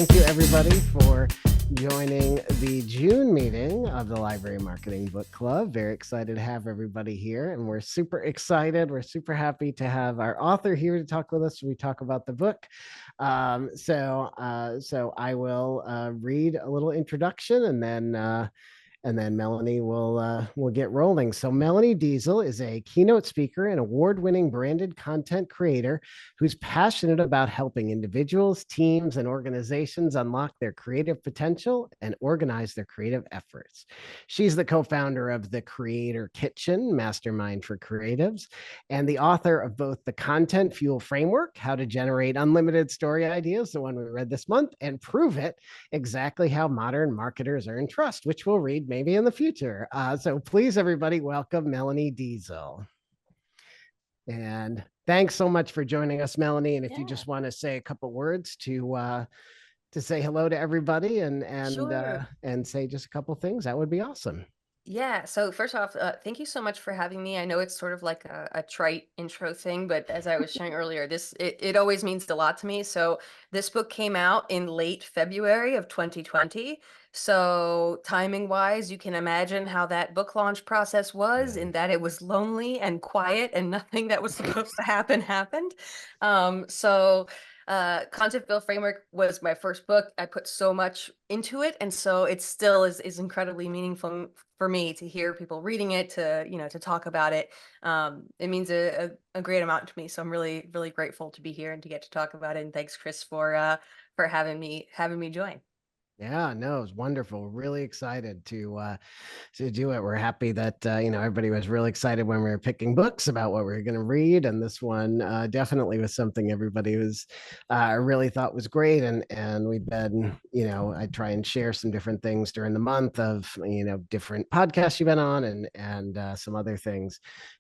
thank you everybody for joining the June meeting of the Library Marketing Book Club. Very excited to have everybody here, and we're super excited. We're super happy to have our author here to talk with us. We talk about the book. So I will read a little introduction, and then Melanie will get rolling. So Melanie Deziel is a keynote speaker and award-winning branded content creator who's passionate about helping individuals, teams, and organizations unlock their creative potential and organize their creative efforts. She's the co-founder of the Creator Kitchen, Mastermind for Creatives, and the author of both the Content Fuel Framework, How to Generate Unlimited Story Ideas, the one we read this month, and Prove It, Exactly How Modern Marketers Earn Trust, which we'll read maybe in the future. So please, everybody, welcome Melanie Deziel. And thanks so much for joining us, Melanie. And if you just want to say a couple words to say hello to everybody and say just a couple things, that would be awesome. Yeah. So first off, thank you so much for having me. I know it's sort of like a trite intro thing, but as I was sharing earlier, it always means a lot to me. So this book came out in late February of 2020. So timing wise, you can imagine how that book launch process was, in that it was lonely and quiet and nothing that was supposed to happen happened. Content Build Framework was my first book. I put so much into it, and so it still is incredibly meaningful for me to hear people reading it, to talk about it. It means a great amount to me. So I'm really, really grateful to be here and to get to talk about it. And thanks, Chris, for having me join. Yeah, no, it was wonderful. Really excited to do it. We're happy that everybody was really excited when we were picking books about what we were going to read, and this one definitely was something everybody was really thought was great. And we've been, I try and share some different things during the month of different podcasts you've been on, and some other things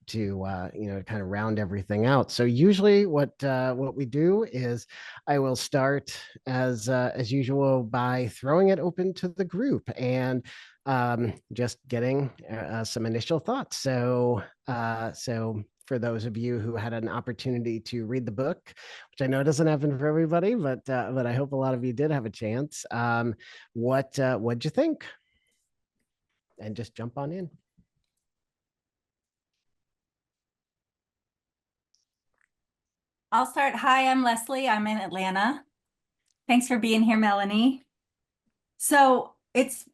to kind of round everything out. So usually what we do is I will start as usual by throwing it open to the group and just getting some initial thoughts. So for those of you who had an opportunity to read the book, which I know doesn't happen for everybody, but I hope a lot of you did have a chance. What'd you think? And just jump on in. I'll start. Hi, I'm Leslie. I'm in Atlanta. Thanks for being here, Melanie. So it's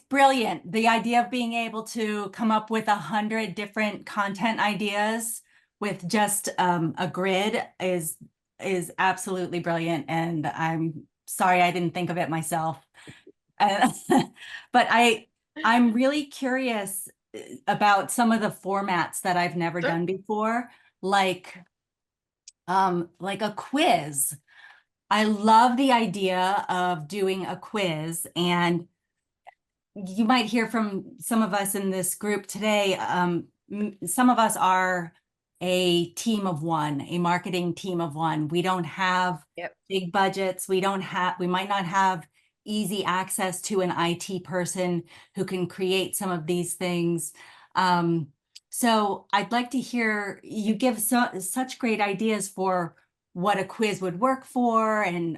brilliant. The idea of being able to come up with 100 different content ideas with just a grid is absolutely brilliant. And I'm sorry I didn't think of it myself. But I'm really curious about some of the formats that I've never done before, like a quiz. I love the idea of doing a quiz, and you might hear from some of us in this group today. Some of us are a team of one, a marketing team of one. We don't have big budgets. We might not have easy access to an IT person who can create some of these things. So I'd like to hear you give such great ideas for what a quiz would work for. And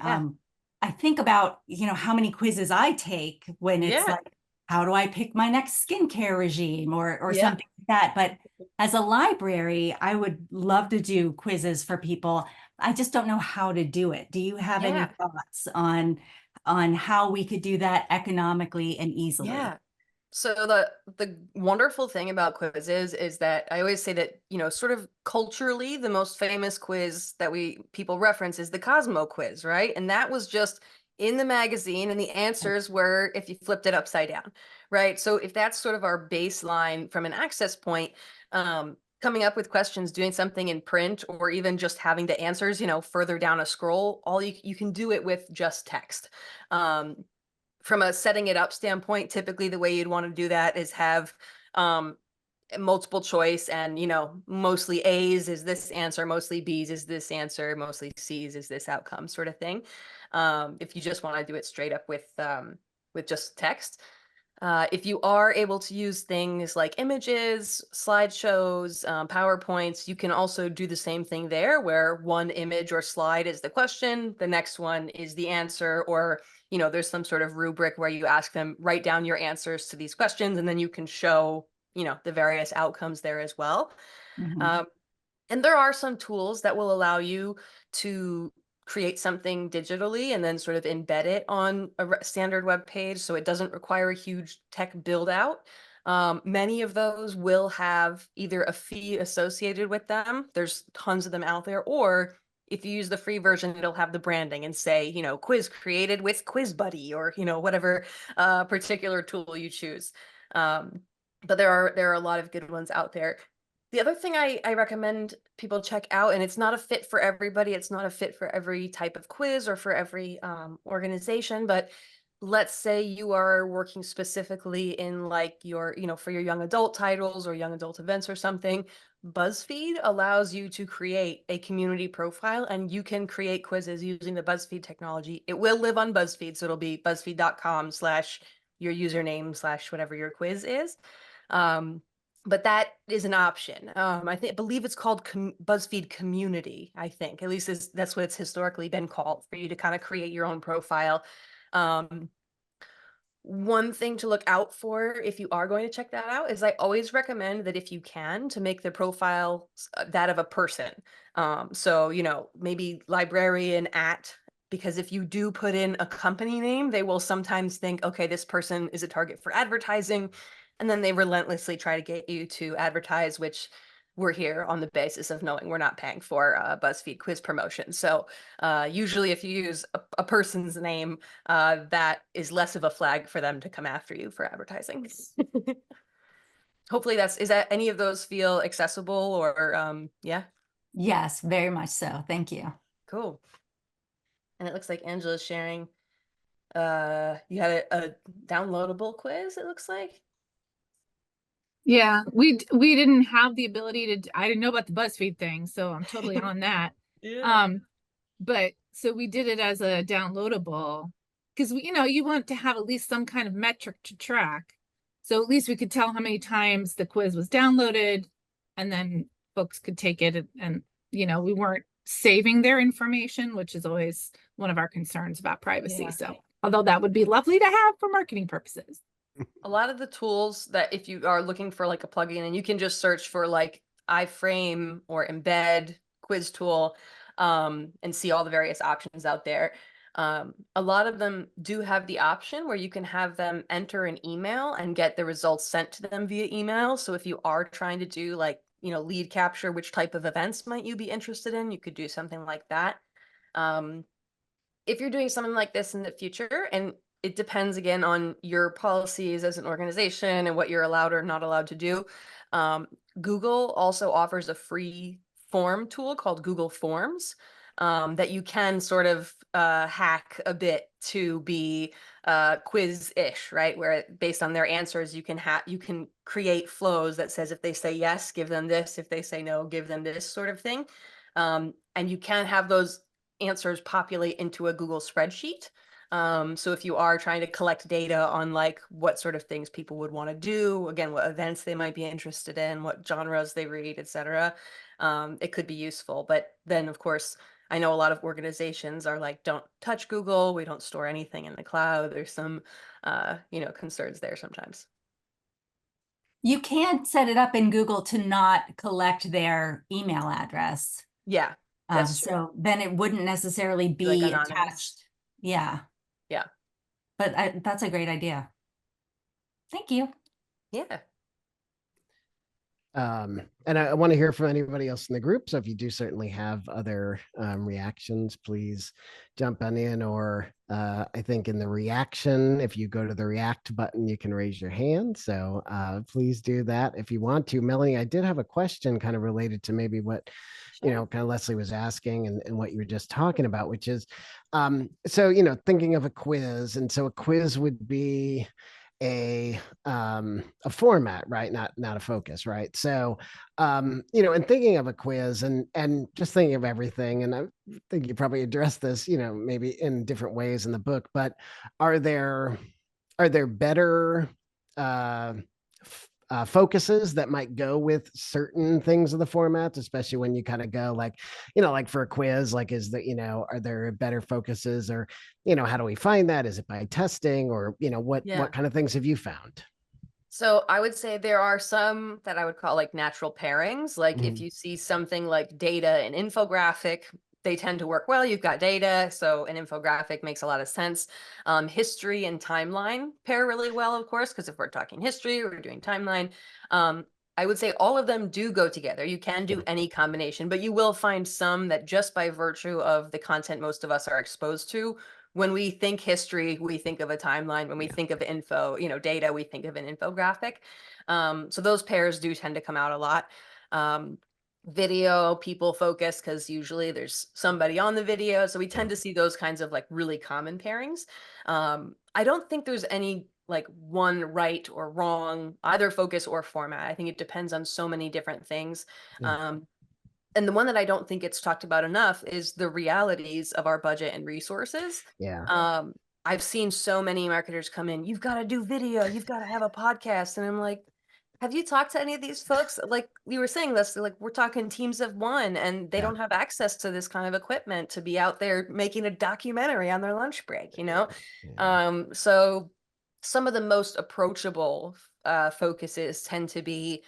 I think about, how many quizzes I take when it's like, how do I pick my next skincare regime or something like that? But as a library, I would love to do quizzes for people. I just don't know how to do it. Do you have any thoughts on how we could do that economically and easily? Yeah. So the wonderful thing about quizzes is that I always say that, sort of culturally, the most famous quiz that people reference is the Cosmo quiz, right? And that was just in the magazine, and the answers were if you flipped it upside down, right? So if that's sort of our baseline from an access point, coming up with questions, doing something in print, or even just having the answers, further down a scroll, you can do it with just text. From a setting it up standpoint, typically the way you'd want to do that is have multiple choice, and mostly A's is this answer, mostly B's is this answer, mostly C's is this outcome, sort of thing. If you just want to do it straight up with just text. If you are able to use things like images, slideshows, PowerPoints, you can also do the same thing there, where one image or slide is the question, the next one is the answer, or there's some sort of rubric where you ask them, write down your answers to these questions, and then you can show the various outcomes there as well. Mhm. And there are some tools that will allow you to create something digitally and then sort of embed it on a standard web page, so it doesn't require a huge tech build out. Many of those will have either a fee associated with them. There's tons of them out there, or if you use the free version, it'll have the branding and say, quiz created with Quiz Buddy, or whatever particular tool you choose. But there are a lot of good ones out there. The other thing I recommend people check out, and it's not a fit for everybody, it's not a fit for every type of quiz or for every organization, but let's say you are working specifically in like your, for your young adult titles or young adult events or something. BuzzFeed allows you to create a community profile, and you can create quizzes using the BuzzFeed technology. It will live on BuzzFeed, so it'll be buzzfeed.com/your username / whatever your quiz is. But that is an option. I believe it's called BuzzFeed Community, I think. At least that's what it's historically been called, for you to kind of create your own profile. One thing to look out for if you are going to check that out is I always recommend that if you can, to make the profile that of a person. So, maybe librarian at, because if you do put in a company name, they will sometimes think, okay, this person is a target for advertising. And then they relentlessly try to get you to advertise, which we're here on the basis of knowing we're not paying for BuzzFeed quiz promotion. So usually if you use a person's name, that is less of a flag for them to come after you for advertising. Hopefully is that any of those feel accessible, or yeah? Yes, very much so. Thank you. Cool. And it looks like Angela's sharing, you had a downloadable quiz, it looks like. Yeah, we didn't have the ability to, I didn't know about the BuzzFeed thing, so I'm totally on that. Yeah. But so we did it as a downloadable, because you want to have at least some kind of metric to track. So at least we could tell how many times the quiz was downloaded, and then folks could take it, and we weren't saving their information, which is always one of our concerns about privacy. Yeah. So although that would be lovely to have for marketing purposes. A lot of the tools that, if you are looking for like a plugin, and you can just search for like iframe or embed quiz tool, and see all the various options out there. A lot of them do have the option where you can have them enter an email and get the results sent to them via email. So if you are trying to do like, lead capture, which type of events might you be interested in, you could do something like that. If you're doing something like this in the future, and it depends again on your policies as an organization and what you're allowed or not allowed to do. Google also offers a free form tool called Google Forms, that you can sort of hack a bit to be quiz-ish, right? Where based on their answers, you can create flows that says, if they say yes, give them this. If they say no, give them this, sort of thing. And you can have those answers populate into a Google spreadsheet. So if you are trying to collect data on like what sort of things people would want to do, again, what events they might be interested in, what genres they read, etc., it could be useful. But then, of course, I know a lot of organizations are like, don't touch Google. We don't store anything in the cloud. There's some, concerns there sometimes. You can't set it up in Google to not collect their email address. Yeah, that's true. So then it wouldn't necessarily Be like be anonymous. attached. Yeah. Yeah. But that's a great idea. Thank you. Yeah. And I want to hear from anybody else in the group. So if you do certainly have other reactions, please jump on in. Or I think in the reaction, if you go to the react button, you can raise your hand. So please do that if you want to. Melanie, I did have a question kind of related to maybe what, Sure. kind of Leslie was asking, and what you were just talking about, which is, so, thinking of a quiz. And so a quiz would be a format, right? Not a focus, right? So and thinking of a quiz, and just thinking of everything, and I think you probably addressed this, maybe in different ways in the book, but are there better focuses that might go with certain things of the format, especially when you kind of go like, like for a quiz, like is the, are there better focuses, or, how do we find that? Is it by testing, or, what kind of things have you found? So I would say there are some that I would call like natural pairings. Like if Mhm. you see something like data and infographic, they tend to work well. You've got data, so an infographic makes a lot of sense. History and timeline pair really well, of course, because if we're talking history, we're doing timeline. I would say all of them do go together. You can do any combination, but you will find some that just by virtue of the content most of us are exposed to, when we think history, we think of a timeline. When we think of info, data, we think of an infographic. So those pairs do tend to come out a lot. Video, people focus, because usually there's somebody on the video. So we tend to see those kinds of like really common pairings. I don't think there's any like one right or wrong, either focus or format. I think it depends on so many different things. Yeah. And the one that I don't think it's talked about enough is the realities of our budget and resources. Yeah. I've seen so many marketers come in, you've got to do video, you've got to have a podcast. And I'm like, have you talked to any of these folks? Like we were saying this, like we're talking teams of one, and they Yeah. don't have access to this kind of equipment to be out there making a documentary on their lunch break. Yeah. So some of the most approachable focuses tend to be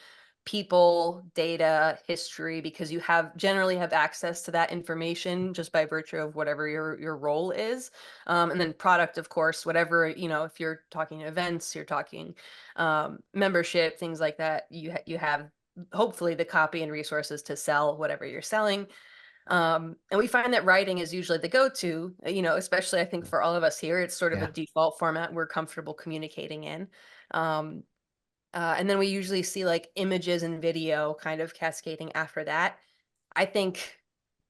people, data, history, because you generally have access to that information just by virtue of whatever your role is. And then product, of course, whatever, if you're talking events, you're talking membership, things like that, you have hopefully the copy and resources to sell whatever you're selling. And we find that writing is usually the go-to, especially I think for all of us here, it's sort of a Yeah. default format we're comfortable communicating in. Um, and then we usually see like images and video kind of cascading after that. I think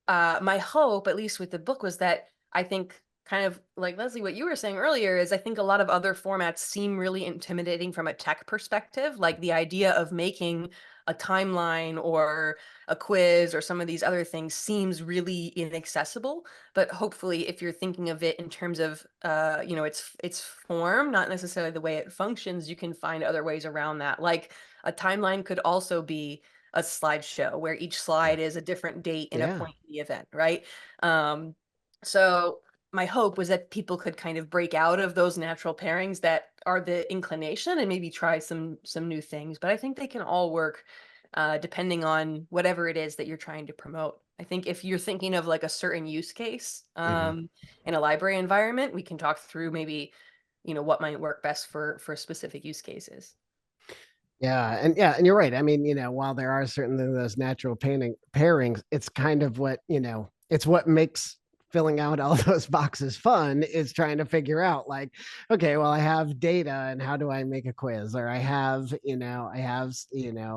my hope, at least with the book, was that I think kind of like Leslie, what you were saying earlier is I think a lot of other formats seem really intimidating from a tech perspective, like the idea of making a timeline or a quiz or some of these other things seems really inaccessible. But hopefully, if you're thinking of it in terms of its form, not necessarily the way it functions, you can find other ways around that. Like a timeline could also be a slideshow where each slide is a different date and a Yeah. point in the event, right? So my hope was that people could kind of break out of those natural pairings that are the inclination and maybe try some new things. But I think they can all work depending on whatever it is that you're trying to promote. I think if you're thinking of like a certain use case Mhm. in a library environment, we can talk through maybe, what might work best for specific use cases. Yeah, and you're right. I mean, while there are certainly those natural pairings, it's kind of what, it's what makes filling out all those boxes fun, is trying to figure out like, okay, well, I have data and how do I make a quiz? Or I have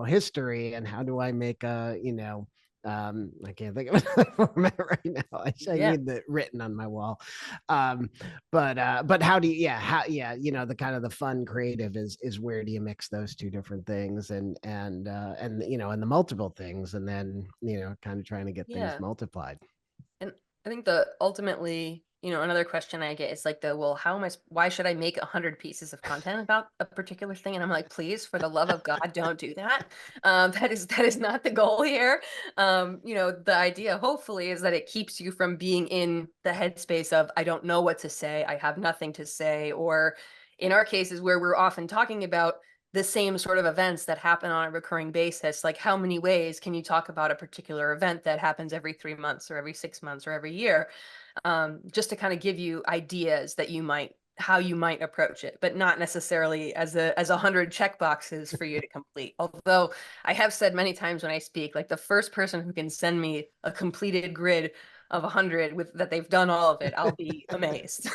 history and how do I make I can't think of a format right now. I Yeah. need that written on my wall. Um, but how do you, the kind of the fun creative is where do you mix those two different things, and and the multiple things, and then kind of trying to get things Yeah. multiplied. And I think the ultimately, another question I get is like well, why should I make 100 pieces of content about a particular thing? And I'm like, please, for the love of God, don't do that. That is not the goal here. The idea hopefully is that it keeps you from being in the headspace of, I don't know what to say, I have nothing to say, or in our cases where we're often talking about the same sort of events that happen on a recurring basis. Like how many ways can you talk about a particular event that happens every 3 months or every 6 months or every year? Just to kind of give you ideas that how you might approach it, but not necessarily as 100 check boxes for you to complete. Although I have said many times when I speak, like the first person who can send me a completed grid of 100 with that they've done all of it, I'll be amazed.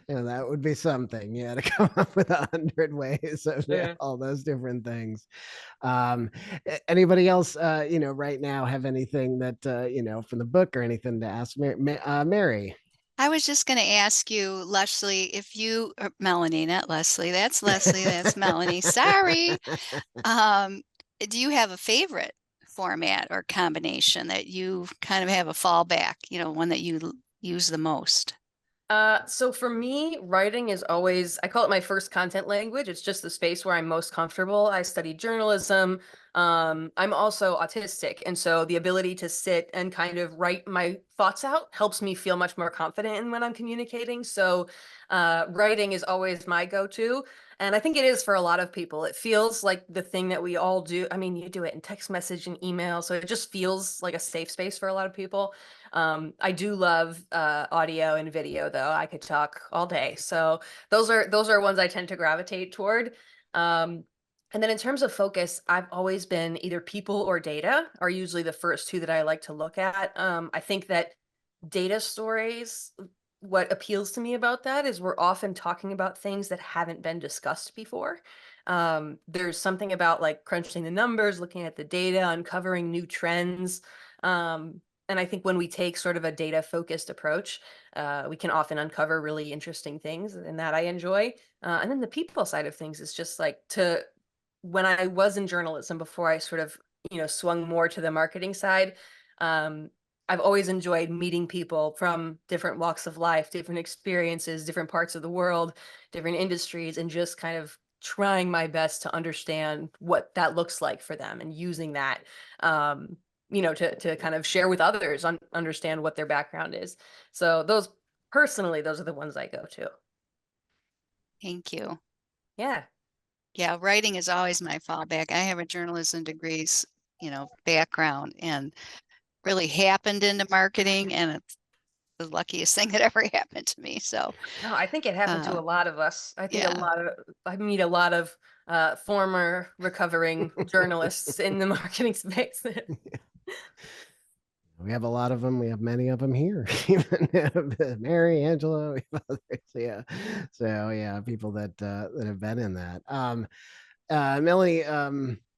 That would be something. To come up with 100 ways of Yeah. all those different things. Anybody else, right now have anything that, from the book or anything to ask Mary? I was just going to ask you, Leslie, or Melanie, not Leslie. That's Leslie. That's Melanie. Sorry. Do you have a favorite format or combination that you kind of have a fallback, one that you use the most? So for me, writing is always, I call it my first content language. It's just the space where I'm most comfortable. I studied journalism. I'm also autistic. And so the ability to sit and kind of write my thoughts out helps me feel much more confident in when I'm communicating. So writing is always my go-to. And I think it is for a lot of people. It feels like the thing that we all do. I mean, you do it in text message and email. So it just feels like a safe space for a lot of people. I do love audio and video though. I could talk all day. So those are ones I tend to gravitate toward. And then in terms of focus, I've always been either people or data are usually the first two that I like to look at. I think that data stories, what appeals to me about that is we're often talking about things that haven't been discussed before. There's something about like crunching the numbers, looking at the data, uncovering new trends. And I think when we take sort of a data focused approach, we can often uncover really interesting things, and that I enjoy. And then the people side of things is just like when I was in journalism before I sort of, swung more to the marketing side. I've always enjoyed meeting people from different walks of life, different experiences, different parts of the world, different industries, and just kind of trying my best to understand what that looks like for them and using that, to kind of share with others, understand what their background is. So personally, those are the ones I go to. Thank you. Yeah. Yeah, writing is always my fallback. I have a journalism background and really happened into marketing, and it's the luckiest thing that ever happened to me. So, No, I think it happened to a lot of us. I think yeah. I meet a lot of former recovering journalists in the marketing space. We have a lot of them. We have many of them here. Even Mary, Angela, we have others. Yeah. So yeah, people that have been in that. Melanie,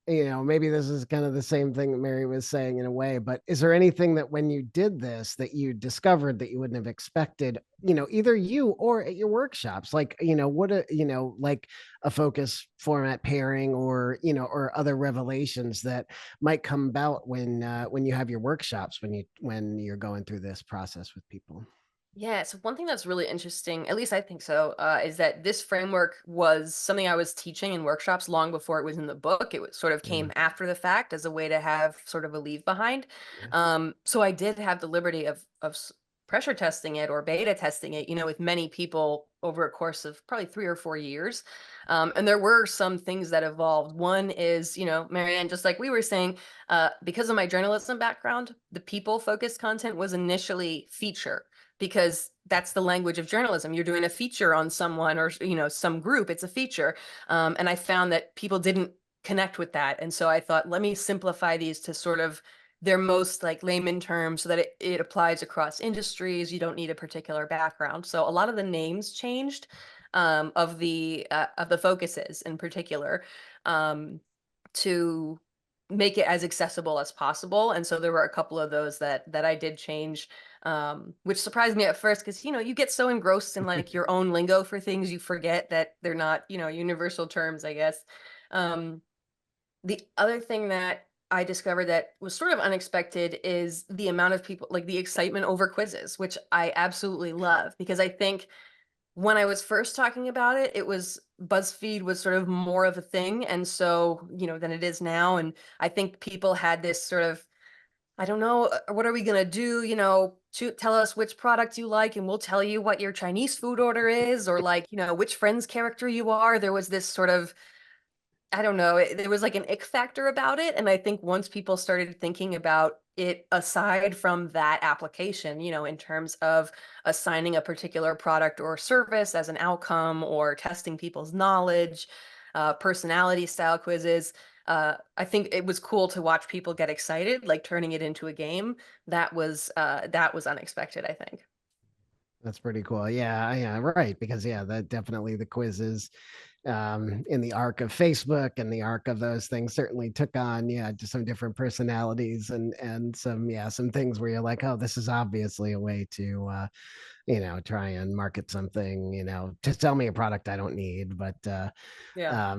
maybe this is kind of the same thing that Mary was saying in a way, but is there anything that when you did this that you discovered that you wouldn't have expected, either you or at your workshops, like, like a focus format pairing or, or other revelations that might come about when you have your workshops, when you're going through this process with people? Yeah, so one thing that's really interesting, at least I think so, is that this framework was something I was teaching in workshops long before it was in the book. It sort of Yeah. came after the fact as a way to have sort of a leave behind. So I did have the liberty of pressure testing it or beta testing it, with many people over a course of probably 3 or 4 years. And there were some things that evolved. One is, Marianne, just like we were saying, because of my journalism background, the people focused content was initially feature, because that's the language of journalism. You're doing a feature on someone or, some group, it's a feature. And I found that people didn't connect with that. And so I thought, let me simplify these to sort of their most like layman terms so that it applies across industries. You don't need a particular background. So a lot of the names changed, of the focuses in particular, to make it as accessible as possible. And so there were a couple of those that I did change, which surprised me at first because, you get so engrossed in like your own lingo for things, you forget that they're not, universal terms, I guess. The other thing that I discovered that was sort of unexpected is the amount of people, like the excitement over quizzes, which I absolutely love, because I think when I was first talking about it, it was BuzzFeed was sort of more of a thing. And so, than it is now. And I think people had this sort of, I don't know, what are we going to do? Tell us which product you like and we'll tell you what your Chinese food order is, or like, which Friends character you are. There was this sort of, I don't know, there was like an ick factor about it. And I think once people started thinking about it aside from that application, in terms of assigning a particular product or service as an outcome or testing people's knowledge, personality style quizzes, I think it was cool to watch people get excited, like turning it into a game. That was unexpected, I think. That's pretty cool. Yeah, yeah, right. Because yeah, that definitely the quizzes in the arc of Facebook and the arc of those things certainly took on, just some different personalities and some things where you're like, oh, this is obviously a way try and market something, to sell me a product I don't need, but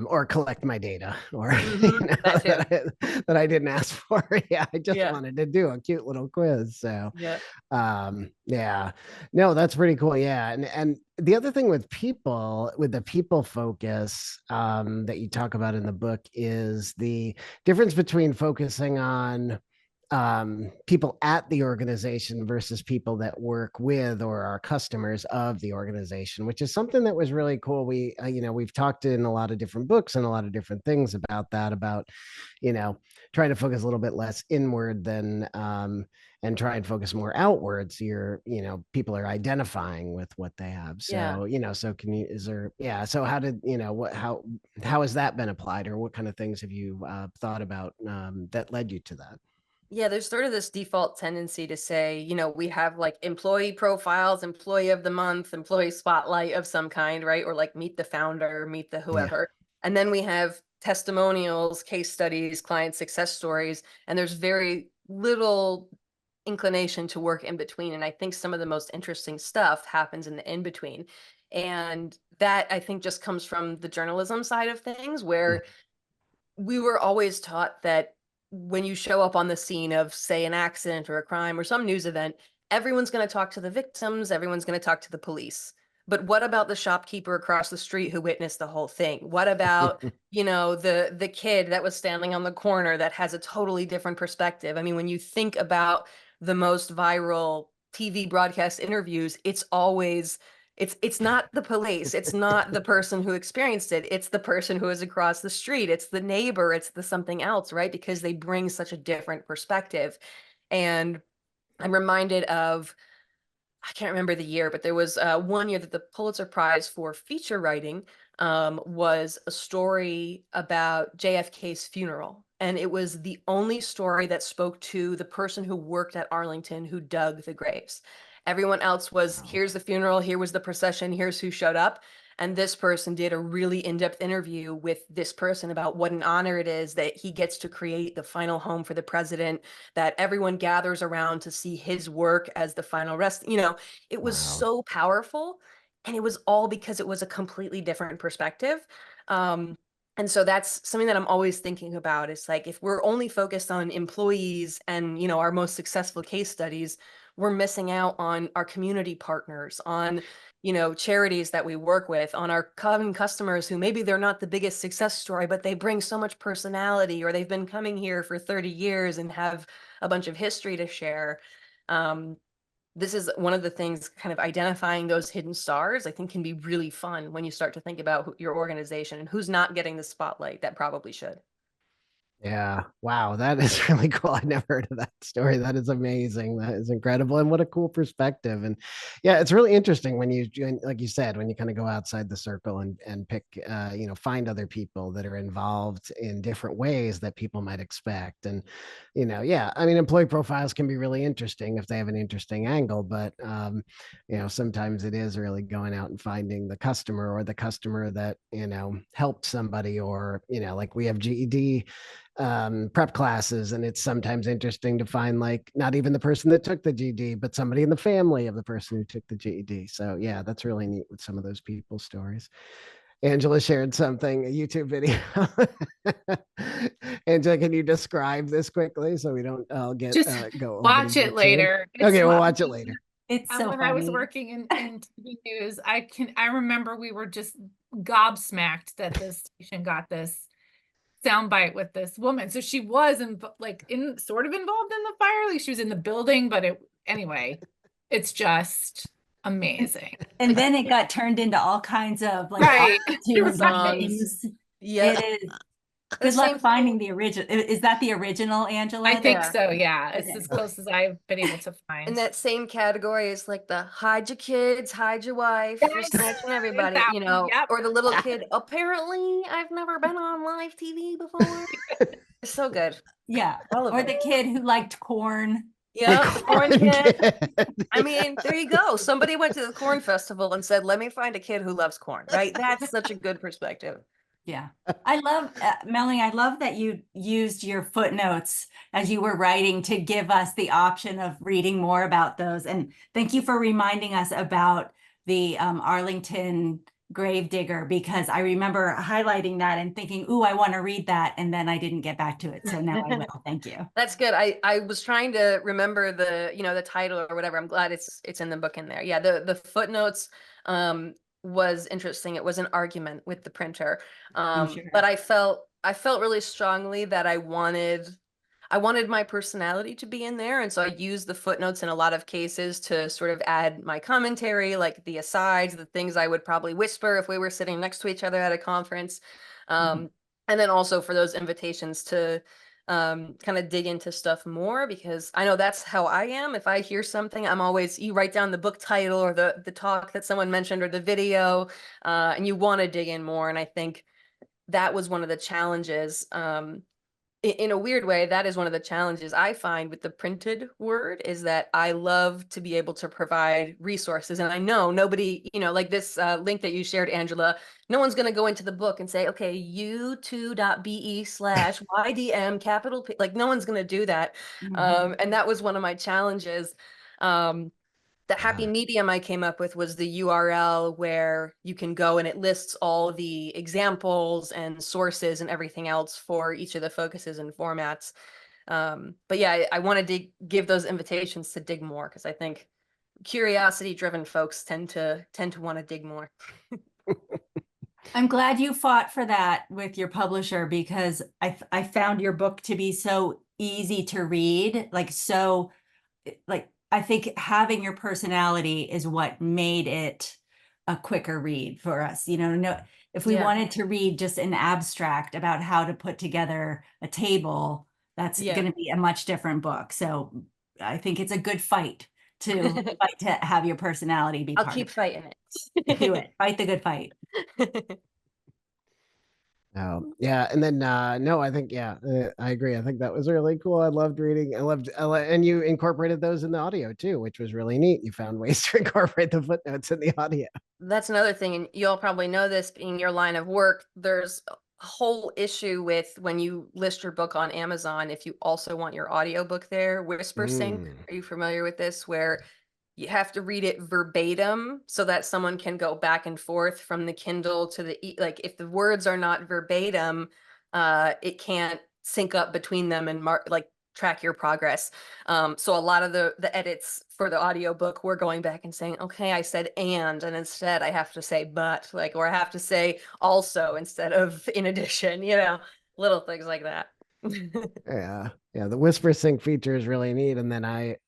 or collect my data, or that too. that I didn't ask for. Yeah, I just Yeah. wanted to do a cute little quiz. So Yeah. yeah, no, that's pretty cool. Yeah, and the other thing with the people focus that you talk about in the book is the difference between focusing on people at the organization versus people that work with or are customers of the organization, which is something that was really cool. We've talked in a lot of different books and a lot of different things about that, about, trying to focus a little bit less inward than, and try and focus more outwards. People are identifying with what they have. So, so so how did, how has that been applied, or what kind of things have you thought about that led you to that? Yeah, there's sort of this default tendency to say, we have like employee profiles, employee of the month, employee spotlight of some kind, right? Or like meet the founder, meet the whoever. And then we have testimonials, case studies, client success stories, and there's very little inclination to work in between. And I think some of the most interesting stuff happens in the in between. And that I think just comes from the journalism side of things, where we were always taught that when you show up on the scene of, say, an accident or a crime or some news event, everyone's going to talk to the victims, everyone's going to talk to the police. But what about the shopkeeper across the street who witnessed the whole thing? What about, the kid that was standing on the corner that has a totally different perspective? I mean, when you think about the most viral TV broadcast interviews, it's always it's not the police, it's not the person who experienced it, it's the person who is across the street, it's the neighbor, it's the something else, right? Because they bring such a different perspective. And I'm reminded of, I can't remember the year, but there was one year that the Pulitzer Prize for feature writing was a story about JFK's funeral. And it was the only story that spoke to the person who worked at Arlington who dug the graves. Everyone else was, here's the funeral, here was the procession, here's who showed up. And this person did a really in-depth interview with this person about what an honor it is that he gets to create the final home for the president, that everyone gathers around to see his work as the final rest. It was so powerful. And it was all because it was a completely different perspective. And so that's something that I'm always thinking about. It's like, if we're only focused on employees and, our most successful case studies, we're missing out on our community partners, on, charities that we work with, on our common customers who maybe they're not the biggest success story, but they bring so much personality, or they've been coming here for 30 years and have a bunch of history to share. This is one of the things, kind of identifying those hidden stars, I think can be really fun when you start to think about your organization and who's not getting the spotlight that probably should. Yeah. Wow. That is really cool. I never heard of that story. That is amazing. That is incredible. And what a cool perspective. And yeah, it's really interesting when like you said, when you kind of go outside the circle and pick, find other people that are involved in different ways that people might expect. And, yeah, I mean, employee profiles can be really interesting if they have an interesting angle, but, sometimes it is really going out and finding the customer, or the customer that, helped somebody, or, like we have GED prep classes, and it's sometimes interesting to find, like, not even the person that took the GED, but somebody in the family of the person who took the GED. So yeah, that's really neat with some of those people's stories. Angela shared something, a YouTube video. Angela, can you describe this quickly so we don't get Just go over watch these it later. Okay, we'll watch it later. It's so when I was funny. working in TV news, I remember we were just gobsmacked that this station got this soundbite with this woman. So she was sort of involved in the fire. Like, she was in the building, but anyway, it's just amazing. And then it got turned into all kinds of Right. things. Yeah. It is. Good luck finding the original. Is that the original, Angela? I think so, yeah. It's Okay. as close as I've been able to find. In that same category is like the hide your kids, hide your wife, you're snatching everybody, Yep. or the little kid, apparently I've never been on live TV before. It's so good. Yeah. All of Or it. the kid who liked corn. Yeah, the corn kid. I mean, there you go. Somebody went to the corn festival and said, let me find a kid who loves corn, right? That's such a good perspective. Yeah. I love, Melanie, I love that you used your footnotes as you were writing to give us the option of reading more about those. And thank you for reminding us about the Arlington Gravedigger, because I remember highlighting that and thinking, ooh, I want to read that. And then I didn't get back to it. So now I will. Thank you. That's good. I was trying to remember the, the title or whatever. I'm glad it's in the book in there. Yeah, the footnotes was interesting. It was an argument with the printer. I'm sure. But I felt really strongly that I wanted my personality to be in there. And so I used the footnotes in a lot of cases to sort of add my commentary, like the asides, the things I would probably whisper if we were sitting next to each other at a conference. And then also for those invitations to kind of dig into stuff more, because I know that's how I am. If I hear something, you write down the book title or the talk that someone mentioned or the video, and you want to dig in more. And I think that was one of the challenges. In a weird way, that is one of the challenges I find with the printed word, is that I love to be able to provide resources. And I know nobody, like this link that you shared, Angela, no one's going to go into the book and say, okay, u2.be/ydm capital P. Like, no one's going to do that. And that was one of my challenges. The happy medium I came up with was the URL where you can go and it lists all the examples and sources and everything else for each of the focuses and formats. But yeah, I wanted to give those invitations to dig more, because I think curiosity-driven folks tend to want to dig more. I'm glad you fought for that with your publisher, because I found your book to be so easy to read, I think having your personality is what made it a quicker read for us. If we wanted to read just an abstract about how to put together a table, that's going to be a much different book. So I think it's a good fight to have your personality be I'll part keep of fighting it. Do it. Fight the good fight. Oh, yeah. And then, no, I think, I agree. I think that was really cool. I loved reading. And you incorporated those in the audio too, which was really neat. You found ways to incorporate the footnotes in the audio. That's another thing. And you'll probably know this being your line of work. There's a whole issue with when you list your book on Amazon, if you also want your audiobook there, Whisper Sync. Are you familiar with this? Where you have to read it verbatim so that someone can go back and forth from the Kindle to like if the words are not verbatim, it can't sync up between them and track your progress. So a lot of the edits for the audiobook, we're going back and saying, okay, I said and instead I have to say but, or I have to say also instead of in addition, little things like that. Yeah. The Whisper Sync feature is really neat. And then I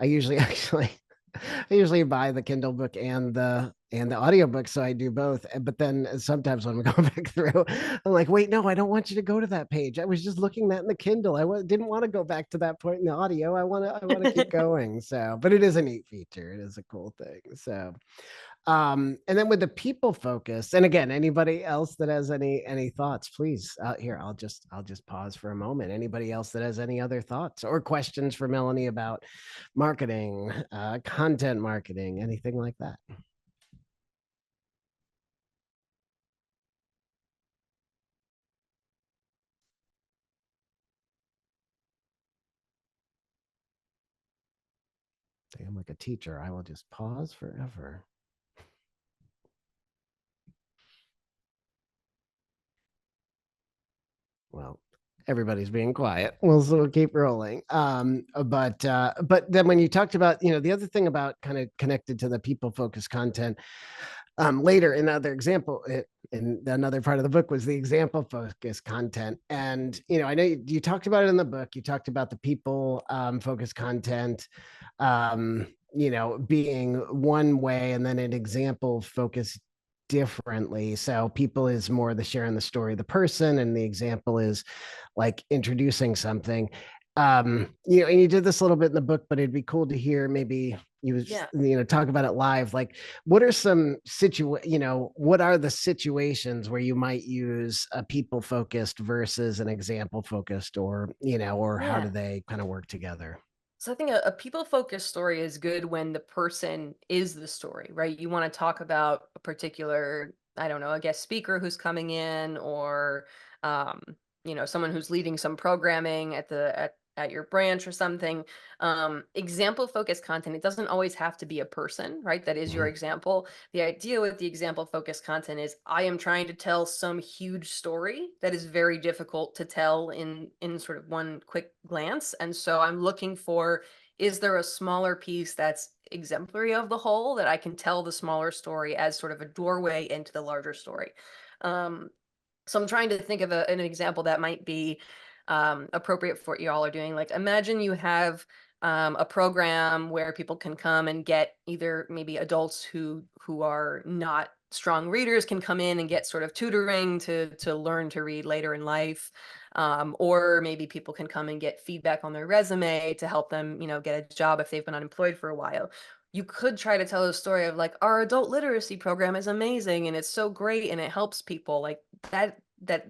usually I usually buy the Kindle book and the audiobook, so I do both. But then sometimes when we go back through, I'm like, wait, no, I don't want you to go to that page. I was just looking that in the Kindle. Didn't want to go back to that point in the audio. I want to keep going. So, but it is a neat feature. It is a cool thing. So, and then with the people focus, and again, anybody else that has any thoughts, please, here, I'll just pause for a moment. Anybody else that has any other thoughts or questions for Melanie about marketing, content marketing, anything like that? I'm like a teacher. I will just pause forever. Well, everybody's being quiet. We'll keep rolling. But then when you talked about, the other thing about kind of connected to the people focused content, later another example in another part of the book was the example focused content. And, I know you talked about it in the book. You talked about the people focused content, being one way, and then an example focused differently. So people is more the sharing the story of the person, and the example is like introducing something. And you did this a little bit in the book, but it'd be cool to hear maybe talk about it live. Like, what are some what are the situations where you might use a people focused versus an example focused, or how do they kind of work together? So I think a people-focused story is good when the person is the story, right? You want to talk about a particular I don't know, a guest speaker who's coming in, or someone who's leading some programming at your branch or something. Example focused content, it doesn't always have to be a person, right? That is your example. The idea with the example focused content is I am trying to tell some huge story that is very difficult to tell in sort of one quick glance. And so I'm looking for, is there a smaller piece that's exemplary of the whole, that I can tell the smaller story as sort of a doorway into the larger story? So I'm trying to think of an example that might be appropriate for what y'all are doing. Like, imagine you have a program where people can come and get, either maybe adults who are not strong readers can come in and get sort of tutoring to learn to read later in life, or maybe people can come and get feedback on their resume to help them, get a job if they've been unemployed for a while. You could try to tell a story of like, our adult literacy program is amazing and it's so great and it helps people. Like, that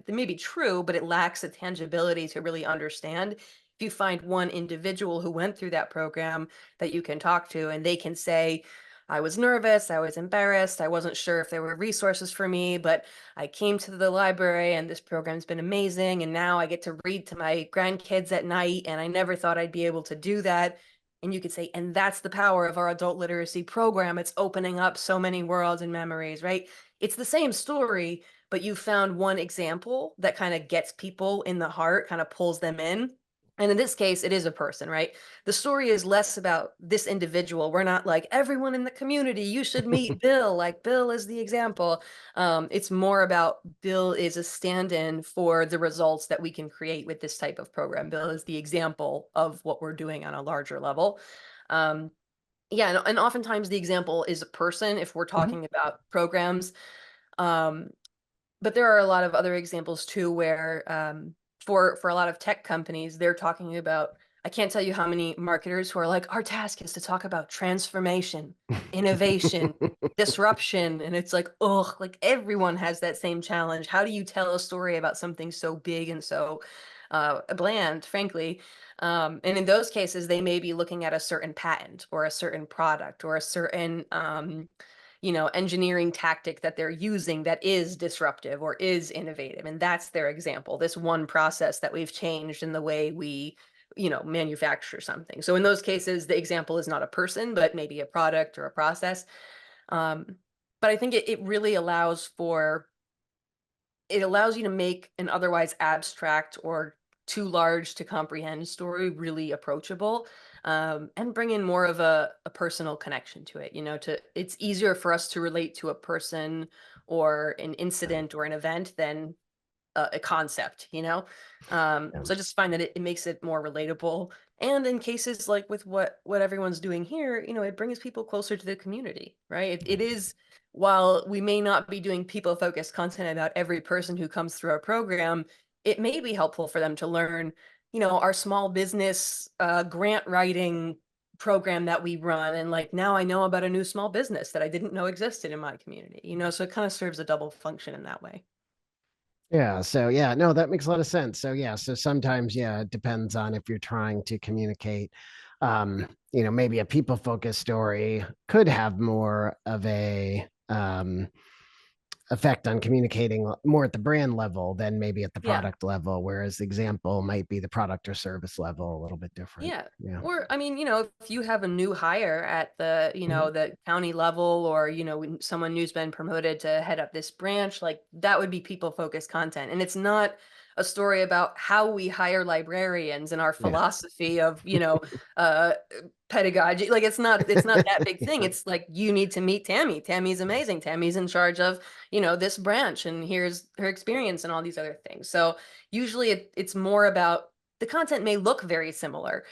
may be true, but it lacks the tangibility to really understand. If you find one individual who went through that program that you can talk to, and they can say, I was nervous, I was embarrassed, I wasn't sure if there were resources for me, but I came to the library and this program's been amazing, and now I get to read to my grandkids at night, and I never thought I'd be able to do that. And you could say, and that's the power of our adult literacy program. It's opening up so many worlds and memories, right? It's the same story, but you found one example that kind of gets people in the heart, kind of pulls them in. And in this case, it is a person, right? The story is less about this individual. We're not like, everyone in the community, you should meet Bill, like Bill is the example. It's more about Bill is a stand-in for the results that we can create with this type of program. Bill is the example of what we're doing on a larger level. Yeah, and oftentimes the example is a person if we're talking about programs. But there are a lot of other examples too, where for a lot of tech companies, they're talking about, I can't tell you how many marketers who are like, our task is to talk about transformation, innovation, disruption. And it's like, oh, like everyone has that same challenge. How do you tell a story about something so big and so bland, frankly? And in those cases, they may be looking at a certain patent or a certain product or a certain engineering tactic that they're using that is disruptive or is innovative. And that's their example, this one process that we've changed in the way we, manufacture something. So in those cases, the example is not a person, but maybe a product or a process. But I think it really allows you to make an otherwise abstract or too large to comprehend story really approachable, and bring in more of a personal connection to it. It's easier for us to relate to a person or an incident or an event than a concept. So I just find that it makes it more relatable. And in cases like with what everyone's doing here, it brings people closer to the community, right? It is, while we may not be doing people focused content about every person who comes through our program, it may be helpful for them to learn, our small business grant writing program that we run. And like, now I know about a new small business that I didn't know existed in my community, so it kind of serves a double function in that way. Yeah. So yeah, no, that makes a lot of sense. So yeah, so sometimes, yeah, it depends on if you're trying to communicate. Maybe a people focused story could have more of a effect on communicating more at the brand level than maybe at the Yeah. product level, whereas the example might be the product or service level a little bit different. Yeah. Yeah. Or, I mean, if you have a new hire at the, the county level, or, when someone new's been promoted to head up this branch, like that would be people focused content. And it's not a story about how we hire librarians and our philosophy of, pedagogy. Like it's not that big thing. It's like, you need to meet Tammy. Tammy's amazing. Tammy's in charge of, this branch, and here's her experience and all these other things. So usually it's more about, the content may look very similar,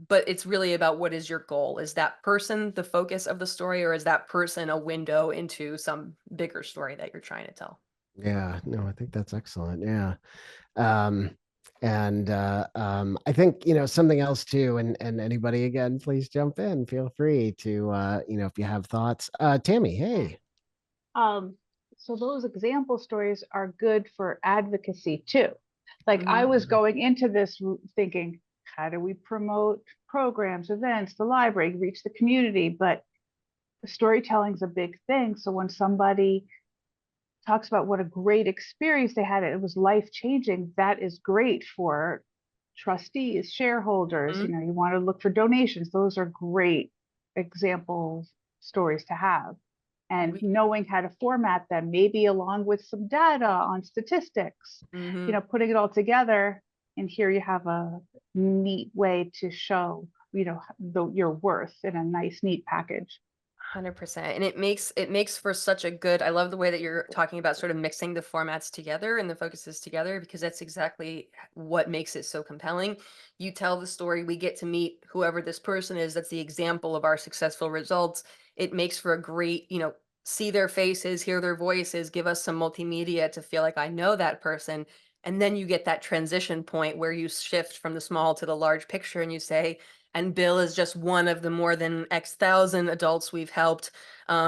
but it's really about, what is your goal? Is that person the focus of the story, or is that person a window into some bigger story that you're trying to tell? Yeah, no, I think that's excellent. Yeah. And I think, something else too, and anybody, again, please jump in, feel free to, if you have thoughts. Tammy, hey. So those example stories are good for advocacy too. Like I was going into this thinking, how do we promote programs, events, the library, reach the community? But storytelling's a big thing. So when somebody talks about what a great experience they had. It was life changing. That is great for trustees, shareholders. You know, you want to look for donations. Those are great example stories to have. And knowing how to format them, maybe along with some data on statistics, you know, putting it all together. And here you have a neat way to show, you know, your worth in a nice, neat package. 100%. And it makes for such a good, I love the way that you're talking about sort of mixing the formats together and the focuses together, because that's exactly what makes it so compelling. You tell the story, we get to meet whoever this person is, that's the example of our successful results. It makes for a great, you know, see their faces, hear their voices, give us some multimedia to feel like I know that person. And then you get that transition point where you shift from the small to the large picture and you say, and Bill is just one of the more than X thousand adults we've helped.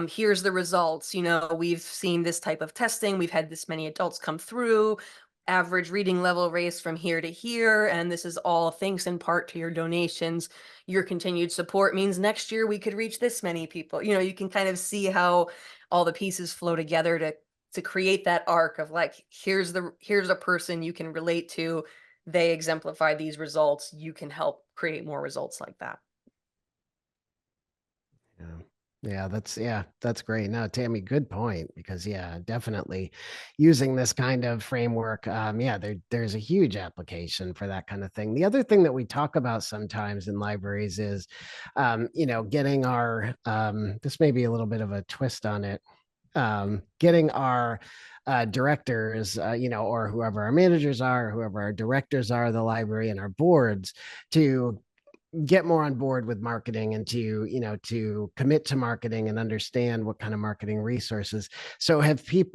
Here's the results. You know, we've seen this type of testing. We've had this many adults come through. Average reading level raised from here to here. And this is all thanks in part to your donations. Your continued support means next year we could reach this many people. You know, you can kind of see how all the pieces flow together to create that arc of like, here's a person you can relate to. They exemplify these results. You can help create more results like that. That's great. No, Tammy, good point, because definitely using this kind of framework, there's a huge application for that kind of thing. The other thing that we talk about sometimes in libraries is, getting our this may be a little bit of a twist on it, getting our directors, or whoever our managers are, whoever our directors are, the library and our boards, to get more on board with marketing and to commit to marketing and understand what kind of marketing resources. So have you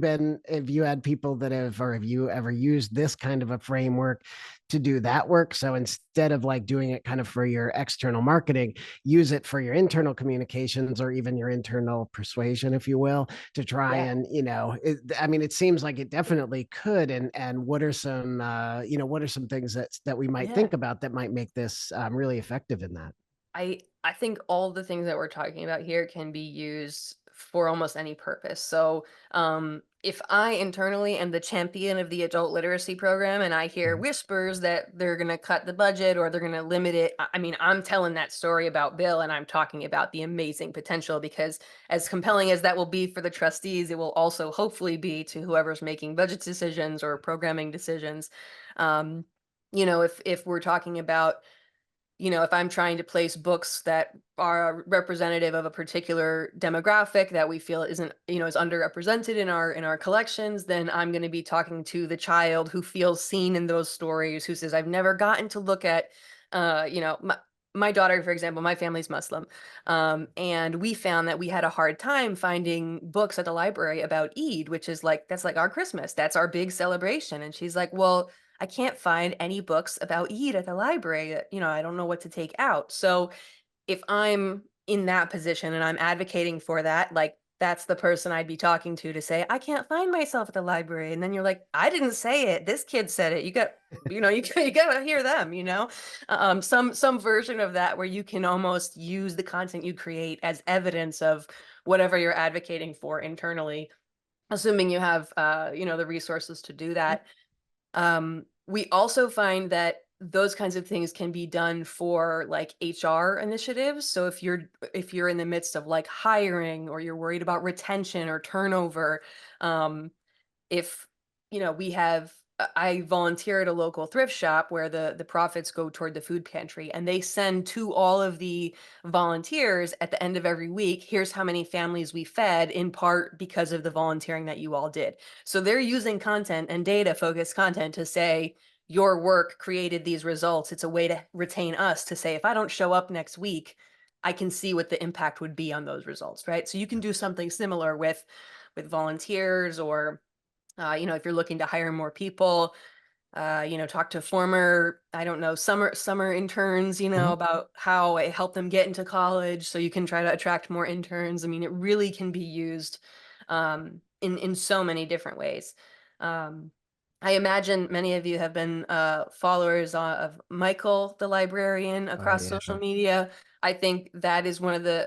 had people that have you ever used this kind of a framework to do that work? So instead of like doing it kind of for your external marketing, use it for your internal communications or even your internal persuasion, if you will, to try and, it seems like it definitely could. And what are some, what are some things that we might think about that might make this really effective in that? I think all the things that we're talking about here can be used for almost any purpose. So if I internally am the champion of the adult literacy program and I hear whispers that they're going to cut the budget or they're going to limit it, I mean, I'm telling that story about Bill and I'm talking about the amazing potential, because as compelling as that will be for the trustees, it will also hopefully be to whoever's making budget decisions or programming decisions. If we're talking about, if I'm trying to place books that are representative of a particular demographic that we feel isn't, is underrepresented in our collections, then I'm going to be talking to the child who feels seen in those stories, who says, I've never gotten to look at, my daughter, for example, my family's Muslim. And we found that we had a hard time finding books at the library about Eid, which is that's like our Christmas. That's our big celebration. And she's like, well, I can't find any books about Eid at the library. I don't know what to take out. So if I'm in that position and I'm advocating for that, that's the person I'd be talking to say, I can't find myself at the library. And then you're like, I didn't say it. This kid said it. You got to hear them, some version of that where you can almost use the content you create as evidence of whatever you're advocating for internally, assuming you have, the resources to do that. We also find that those kinds of things can be done for HR initiatives. So if you're in the midst of hiring, or you're worried about retention or turnover, if I volunteer at a local thrift shop where the profits go toward the food pantry, and they send to all of the volunteers at the end of every week, here's how many families we fed, in part because of the volunteering that you all did. So they're using content and data focused content to say, your work created these results. It's a way to retain us, to say, if I don't show up next week, I can see what the impact would be on those results, right? So you can do something similar with volunteers, or if you're looking to hire more people, talk to former, I don't know, summer interns, about how it helped them get into college. So you can try to attract more interns. I mean, it really can be used in so many different ways. I imagine many of you have been followers of Michael, the librarian, across social media. I think that is one of the,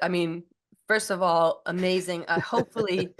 First of all, amazing. Hopefully,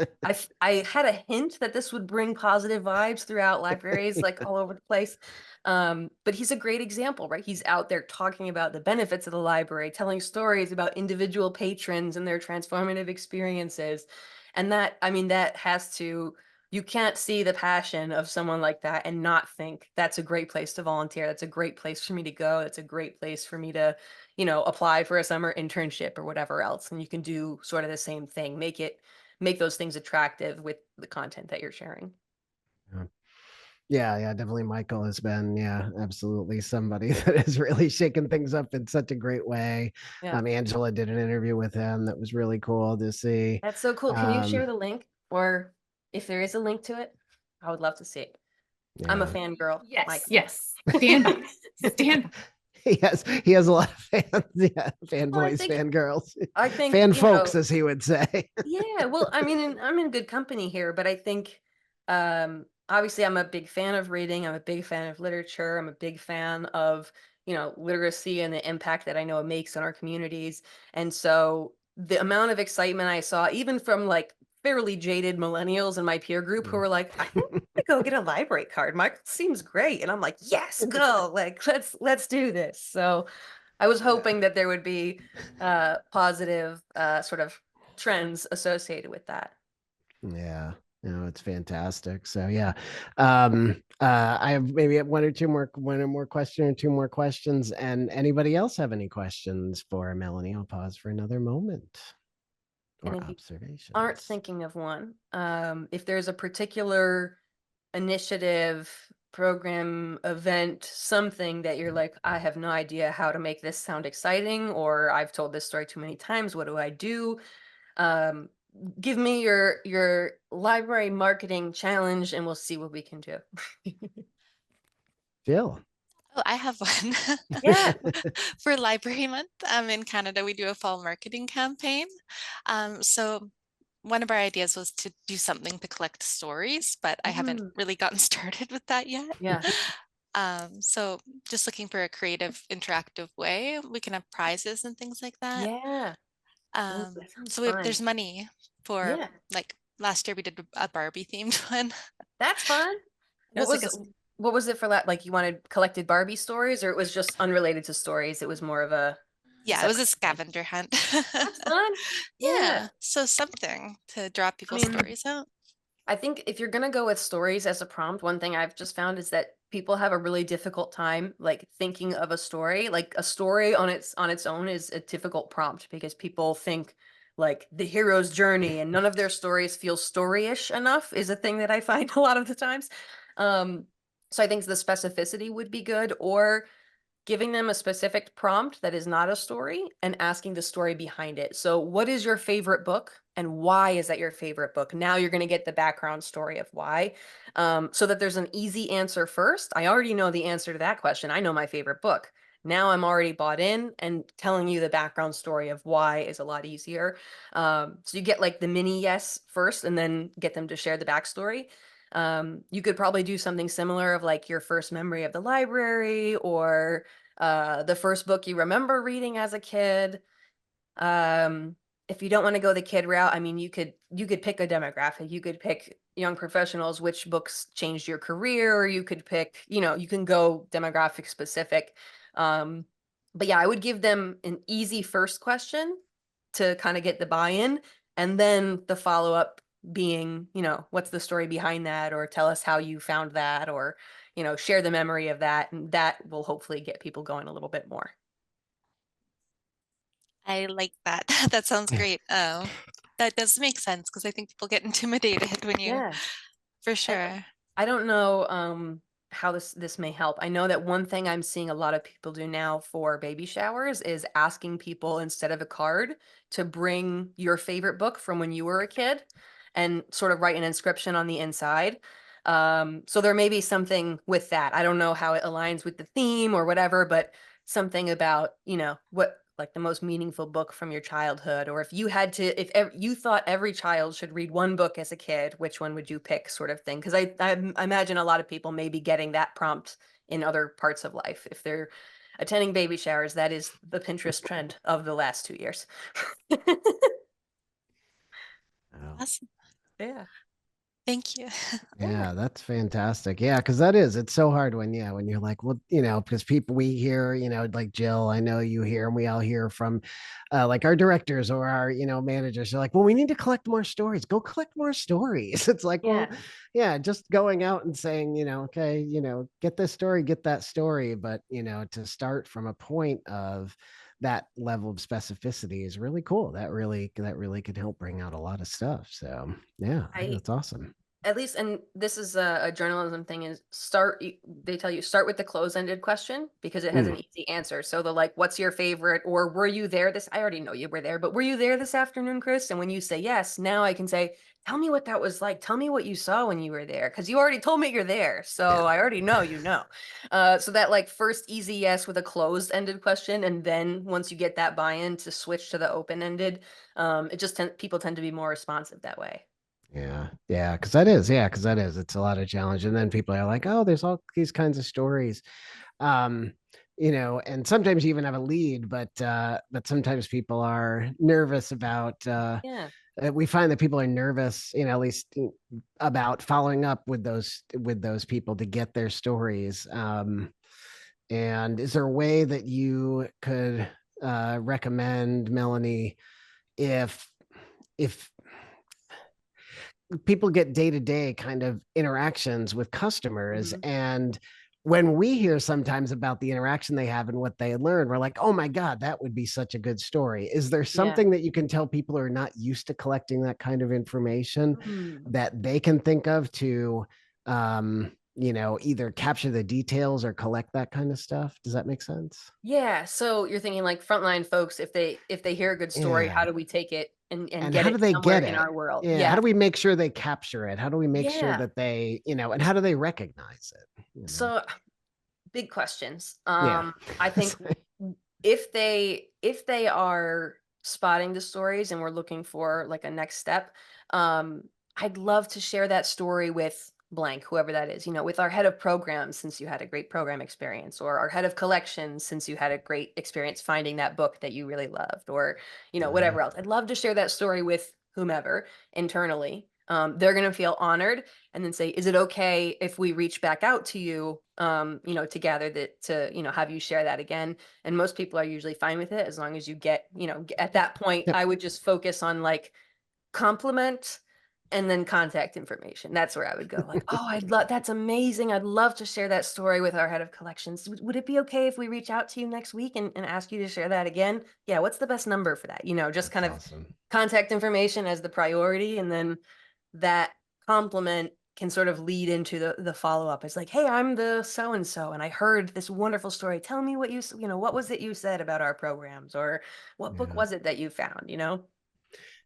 I had a hint that this would bring positive vibes throughout libraries, like all over the place. But he's a great example, right? He's out there talking about the benefits of the library, telling stories about individual patrons and their transformative experiences. And that, I mean, that has to, you can't see the passion of someone like that and not think that's a great place to volunteer. That's a great place for me to go. That's a great place for me to, you know, apply for a summer internship or whatever else. And you can do sort of the same thing, make those things attractive with the content that you're sharing. Yeah, definitely. Michael has been, absolutely somebody that has really shaken things up in such a great way. Yeah. Angela did an interview with him that was really cool to see. That's so cool. Can you share the link, or if there is a link to it? I would love to see it. I'm a Yeah. fangirl. Yes, Mike. yes. Stand by. Stand by. He has a lot of fans. Yeah, Well, fanboys, fangirls, I think, fan you folks, know, as he would say. yeah, well, I mean, I'm in good company here, but I think obviously I'm a big fan of reading, I'm a big fan of literature, I'm a big fan of, you know, literacy and the impact that I know it makes in our communities. And so the amount of excitement I saw, even from like fairly jaded millennials in my peer group who were like, I think I'm gonna go get a library card. Michael seems great. And I'm like, yes, go. Like, let's do this. So I was hoping that there would be positive sort of trends associated with that. Yeah, it's fantastic. So yeah, I have maybe one or more question or two more questions. And anybody else have any questions for Melanie? I'll pause for another moment. Or And if you observations. aren't thinking of one, if there's a particular initiative, program, event, something that you're like, I have no idea how to make this sound exciting, or I've told this story too many times, what do I do? Um, give me your library marketing challenge and we'll see what we can do. Jill. Oh, I have one. Yeah. For Library Month, in Canada, we do a fall marketing campaign. So one of our ideas was to do something to collect stories, but I haven't really gotten started with that yet. Yeah. So just looking for a creative, interactive way. We can have prizes and things like that. Yeah. That sounds So fun. there's money for, Yeah. like last year we did a Barbie themed one. That's fun. It was like a What was it for that? Like you wanted collected Barbie stories, or it was just unrelated to stories? It was more of a Yeah, it was a separate thing? scavenger hunt. That's fun. Yeah, so something to draw I people's mean, stories out. I think if you're gonna go with stories as a prompt, one thing I've just found is that people have a really difficult time like thinking of a story. Like a story on its own is a difficult prompt because people think like the hero's journey and none of their stories feel storyish enough is a thing that I find a lot of the times. Um, so I think the specificity would be good, or giving them a specific prompt that is not a story and asking the story behind it. So what is your favorite book and why is that your favorite book? Now you're going to get the background story of why, so that there's an easy answer first. I already know the answer to that question. I know my favorite book. Now I'm already bought in, and telling you the background story of why is a lot easier. So you get like the mini yes first and then get them to share the backstory. You could probably do something similar of like your first memory of the library, or the first book you remember reading as a kid. If you don't want to go the kid route, I mean, you could pick a demographic. You could pick young professionals, which books changed your career, or you could pick, you know, you can go demographic specific. But yeah, I would give them an easy first question to kind of get the buy-in, and then the follow-up being, you know, what's the story behind that, or tell us how you found that, or, you know, share the memory of that, and that will hopefully get people going a little bit more. I like that. That sounds great. That does make sense because I think people get intimidated when you, Yeah. for sure. I don't know how this may help. I know that one thing I'm seeing a lot of people do now for baby showers is asking people, instead of a card, to bring your favorite book from when you were a kid and sort of write an inscription on the inside. So there may be something with that. I don't know how it aligns with the theme or whatever, but something about, you know, what like the most meaningful book from your childhood, or if you had to, if you thought every child should read one book as a kid, which one would you pick, sort of thing? Because I imagine a lot of people may be getting that prompt in other parts of life. If they're attending baby showers, that is the Pinterest trend of the last 2 years. Wow. Awesome. Yeah. Thank you. Yeah, that's fantastic. Yeah, because it's so hard when, yeah, when you're like, well, because people we hear, like Jill, I know you hear, and we all hear from like our directors or our, managers. They're like, well, we need to collect more stories. Go collect more stories. It's like, Yeah. well, yeah, just going out and saying, okay, get this story, get that story. But, to start from a point of that level of specificity is really cool. That really could help bring out a lot of stuff. So yeah, I think I that's awesome. at least, and this is a journalism thing, is they tell you start with the close-ended question because it has an easy answer. So the like, what's your favorite, or were you there this, I already know you were there, but were you there this afternoon, Chris? And when you say yes, now I can say, tell me what that was like. Tell me what you saw when you were there. Cause you already told me you're there. So I already know, so that like first easy yes with a closed-ended question. And then once you get that buy-in to switch to the open-ended, it just people tend to be more responsive that way. Yeah, because that is. It's a lot of challenge, and then people are like, "Oh, there's all these kinds of stories," um, and sometimes you even have a lead, but sometimes people are nervous about. Yeah. We find that people are nervous, at least about following up with those people to get their stories. And is there a way that you could recommend, Melanie, if if people get day-to-day kind of interactions with customers, and when we hear sometimes about the interaction they have and what they learn, we're like, oh my god, that would be such a good story. Is there something that you can tell people who are not used to collecting that kind of information that they can think of to either capture the details or collect that kind of stuff? Does that make sense? Yeah, so you're thinking like frontline folks, if they hear a good story, how Yeah. do we take it and And get how it do they somewhere get in it? our world? Yeah, how Yeah. do we make sure they capture it? How do we make sure Yeah. that they, and how do they recognize it? So big questions. Yeah. I think if they are spotting the stories and we're looking for like a next step, I'd love to share that story with blank, whoever that is, with our head of programs, since you had a great program experience, or our head of collections, since you had a great experience finding that book that you really loved, or, whatever else. I'd love to share that story with whomever internally. They're going to feel honored and then say, is it okay if we reach back out to you, to gather that, to, have you share that again? And most people are usually fine with it as long as you get, at that point, Yep. I would just focus on like compliment and then contact information. That's where I would go like, oh, that's amazing. I'd love to share that story with our head of collections. Would it be okay if we reach out to you next week and ask you to share that again? Yeah. What's the best number for that? Just kind of Awesome. contact information as the priority. And then that compliment can sort of lead into the follow-up. It's like, hey, I'm the so-and-so, and I heard this wonderful story. Tell me what what was it you said about our programs, or what book Yeah. was it that you found,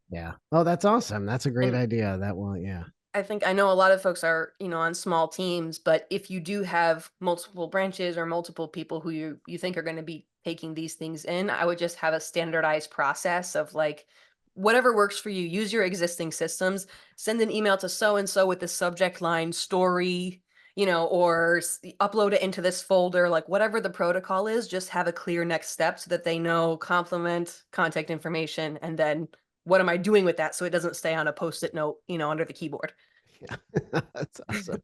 Yeah. Oh, that's awesome. That's a great And idea. That will, yeah. I know a lot of folks are, on small teams, but if you do have multiple branches or multiple people who you think are going to be taking these things in, I would just have a standardized process of like, whatever works for you. Use your existing systems. Send an email to so and so with the subject line story, or upload it into this folder. Like whatever the protocol is, just have a clear next step so that they know compliment, contact information, and then what am I doing with that so it doesn't stay on a post-it note, under the keyboard. Yeah. That's awesome.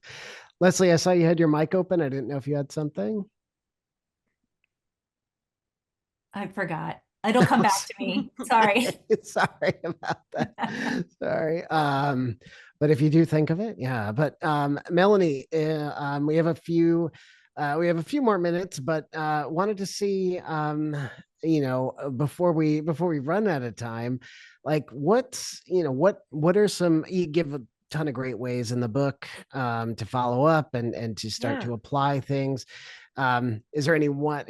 Leslie, I saw you had your mic open. I didn't know if you had something. I forgot. It'll come back to me. Sorry. Okay, sorry about that. Sorry. But if you do think of it, yeah. But Melanie, we have a few more minutes, but wanted to see before we run out of time, like what are some, you give a ton of great ways in the book to follow up and to start to apply things. Is there any one,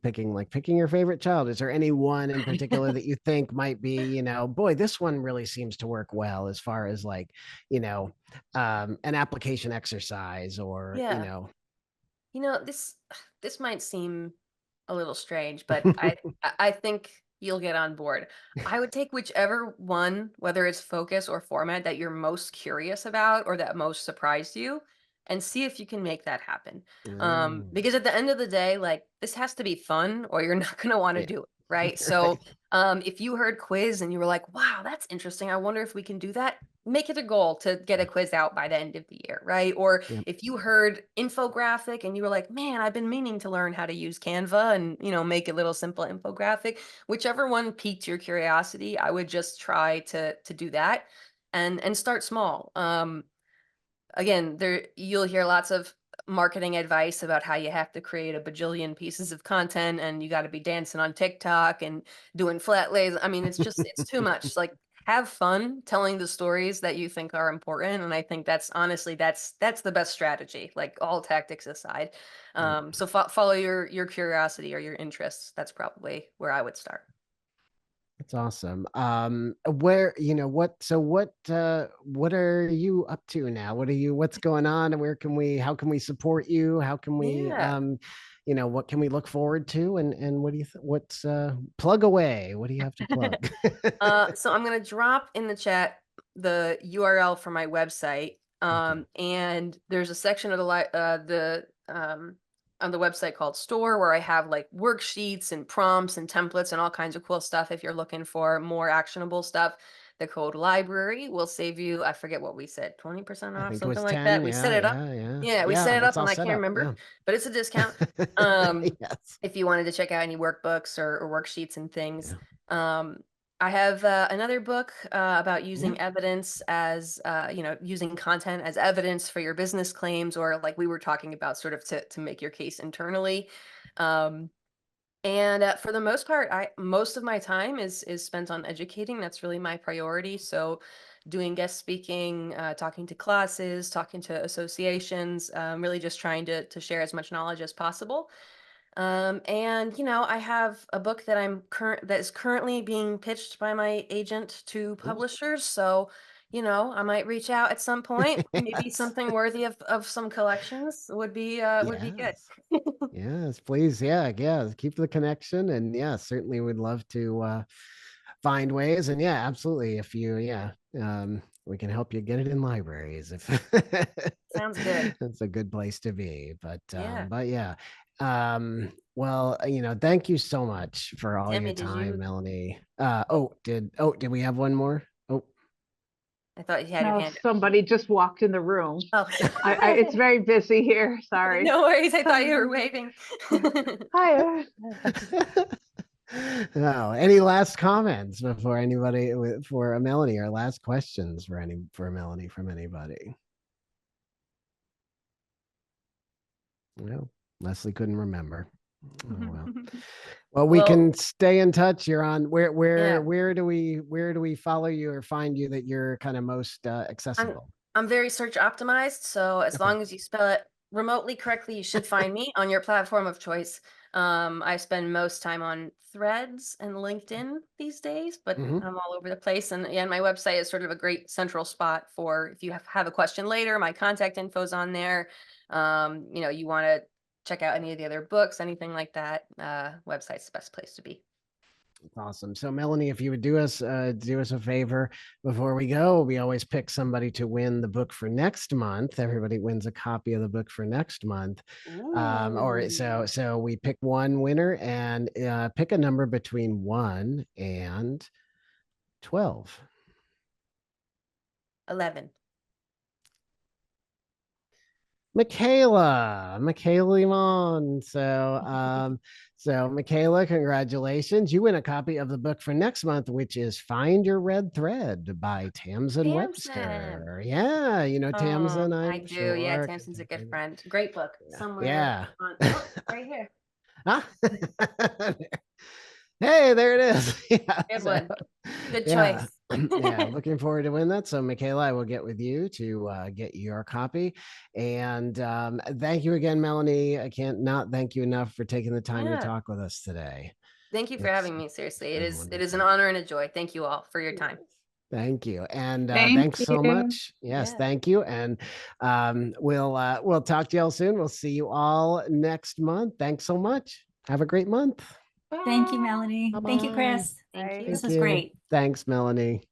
picking your favorite child, is there any one in particular that you think might be, boy, this one really seems to work well as far as like, an application exercise, or this might seem a little strange, but I think you'll get on board. I would take whichever one, whether it's focus or format, that you're most curious about or that most surprised you, and see if you can make that happen. Because at the end of the day, like, this has to be fun or you're not going to want to Yeah. do it. right? So if you heard quiz and you were like, wow, that's interesting, I wonder if we can do that, make it a goal to get a quiz out by the end of the year, right? Or Yep. if you heard infographic and you were like, man, I've been meaning to learn how to use Canva and, you know, make a little simple infographic, whichever one piqued your curiosity, I would just try to do that and start small. Again, there you'll hear lots of marketing advice about how you have to create a bajillion pieces of content and you got to be dancing on TikTok and doing flat lays. I mean, it's too much. Like, have fun telling the stories that you think are important, and I think that's honestly that's the best strategy. Like, all tactics aside, so follow your curiosity or your interests. That's probably where I would start. That's awesome. Where, you know, what are you up to now? What's going on, and how can we support you? How can we, Yeah. you know, what can we look forward to? And what do you, plug away? What do you have to plug? So I'm gonna drop in the chat the URL for my website. And there's a section of on the website called Store, where I have like worksheets and prompts and templates and all kinds of cool stuff. If you're looking for more actionable stuff, the code library will save you, I forget what we said, 20% I off, think it was something like 10. that. We Yeah, set it up. yeah, yeah. Yeah, we Yeah, set it it's up all and I set can't up. remember, but it's a discount. Yes. If you wanted to check out any workbooks or worksheets and things. Yeah. I have another book about using Yeah. evidence as, you know, using content as evidence for your business claims, or like we were talking about, sort of to make your case internally. And for the most part, most of my time is spent on educating. That's really my priority. So doing guest speaking, talking to classes, talking to associations, really just trying to share as much knowledge as possible. And you know, I have a book that is currently being pitched by my agent to Ooh. publishers. So, you know, I might reach out at some point. Maybe Yes. something worthy of some collections would be good. Yes. Yes, please. Yeah, yeah. Keep the connection. And yeah, certainly would love to find ways. And yeah, absolutely. If you, yeah, we can help you get it in libraries. If Sounds good. that's a good place to be. Yeah. But yeah. Well, you know, thank you so much for all your Tammy, did time, you? Melanie. Did we have one more? Oh, I thought you had your No, hand somebody just walked in the room. up. It's Oh, very busy here. Sorry. no worries. I thought you were waving. Hi. no, any last comments before for Melanie, or last questions for Melanie from anybody? Well, Leslie couldn't remember. Oh well. Well, we can stay in touch. You're on Yeah. where do we follow you or find you that you're kind of most accessible? I'm very search optimized, so as Okay. long as you spell it remotely correctly, you should find me on your platform of choice. I spend most time on Threads and LinkedIn these days, but Mhm. I'm all over the place. And yeah, my website is sort of a great central spot for if you have a question later. My contact info's on there. You know, you want to check out any of the other books, anything like that. Website's the best place to be. Awesome. So Melanie, if you would do us a favor before we go, we always pick somebody to win the book for next month. Everybody wins a copy of the book for next month. Or so we pick one winner and pick a number between 1 and 12. 11. Michaela Limon. So Michaela, congratulations. You win a copy of the book for next month, which is Find Your Red Thread by Tamsin Webster. Yeah, you know Tamsin, I I'm do. Yeah, sure. Tamsin's a good friend. Great book. Somewhere Yeah. right here. Huh? Hey, there it is. Yeah, Good one. Good yeah. choice. Yeah, looking forward to win that. So, Michaela, I will get with you to get your copy. And thank you again, Melanie. I can't not thank you enough for taking the time to Yeah. talk with us today. Thank you for It's having me. Seriously, it been is an wonderful. honor and a joy. Thank you all for your time. Thank you. And Thank thanks so you. much. Yes, Yeah. thank you. And we'll talk to y'all soon. We'll see you all next month. Thanks so much. Have a great month. Thank you, Melanie. Thank you, Bye-bye. Chris. Thank you. This Thank was you. great. Thanks, Melanie.